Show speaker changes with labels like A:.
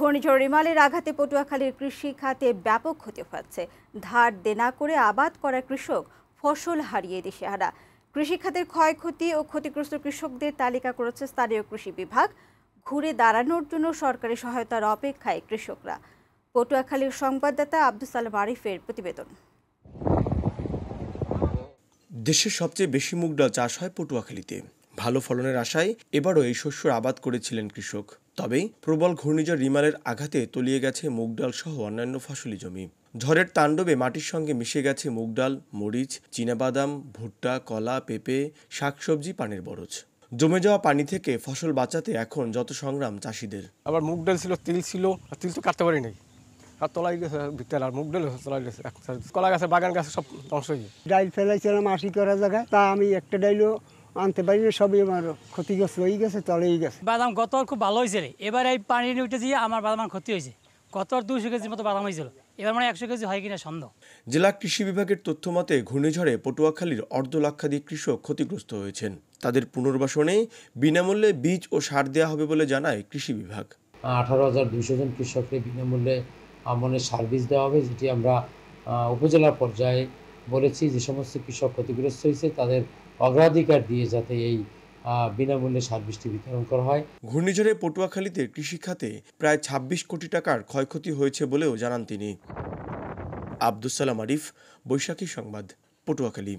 A: ঘূর্ণিঝড় রিমালের আঘাতে পটুয়াখালীর কৃষি খাতে ব্যাপক ক্ষতি হচ্ছে। ধার দেনা করে আবাদ করা কৃষক ফসল হারিয়ে দিশেহারা। কৃষি খাতের ক্ষয়ক্ষতি ও ক্ষতিগ্রস্ত কৃষকদের তালিকা করেছে স্থানীয় কৃষি বিভাগ। ঘুরে দাঁড়ানোর জন্য সরকারি সহায়তার অপেক্ষায় কৃষকরা। পটুয়াখালীর সংবাদদাতা আব্দুস সালাম আরিফের প্রতিবেদন।
B: দেশের সবচেয়ে বেশি মুগ ডাল চাষ হয় পটুয়াখালীতে। ভালো ফলনের আশায় এবারও এই শস্যর আবাদ করেছিলেন কৃষক। তবে প্রবল ঘূর্ণিঝড় রিমালের আঘাতে তলিয়ে গেছে মুগ ডাল সহ অন্যান্য ফসলি জমি। ঝড়ের তাণ্ডবে মাটির সঙ্গে মিশে গেছে মুগ ডাল, মরিচ, চীনাবাদাম, ভুট্টা, কলা, পেঁপে, শাকসবজি, পানের বরজ। জমে যাওয়া পানি থেকে ফসল বাঁচাতে এখন যত সংগ্রাম চাষিদের।
C: আবার মুগ ডাল ছিল, তিল ছিল, তিল তো কাটতে পারি নাই, আর তলাই গেছে ভিতরে, আর মুগ ডাল তলাই গেছে, কলা গাছে, বাগান গাছে সব ধ্বংস হয়ে গেছে।
D: ডাইল ফেলাইছিলাম 80 করা জায়গায়, তা আমি একটা ডাইলও আনতে পারি না, সবই আমার ক্ষতিগ্রস্ত হয়ে গেছে, তলেই গেছে।
E: বাদাম গত খুব ভালো হয়েছিল, এবার এই পানি উঠে দিয়ে আমার বাদাম ক্ষতি হয়েছে। গত 200 কেজির মতো বাদাম হয়েছিল, এবার মানে 100 কেজি হয় কিনা সন্দেহ।
B: জেলা কৃষি বিভাগের তথ্য মতে ঘূর্ণিঝড়ে পটুয়াখালীর অর্ধলক্ষাধিক কৃষক ক্ষতিগ্রস্ত হয়েছেন। তাদের পুনর্বাসনে বিনামূল্যে বীজ ও সার দেওয়া হবে বলে জানায় কৃষি বিভাগ।
F: 18,200 জন কৃষককে বিনামূল্যে আমনের সার বীজ দেওয়া হবে, যেটি আমরা উপজেলা পর্যায়ে বলেছি যে সমস্ত কৃষক ক্ষতিগ্রস্ত হয়েছে তাদের অগ্রাধিকার দিয়ে যাতে এই বিনামূল্যে সার বীজটি বিতরণ করা হয়।
B: ঘূর্ণিঝড়ে পটুয়াখালীতে কৃষি খাতে প্রায় 26 কোটি টাকার ক্ষয়ক্ষতি হয়েছে বলেও জানান তিনি। আব্দুস সালাম আরিফ, বৈশাখী সংবাদ, পটুয়াখালী।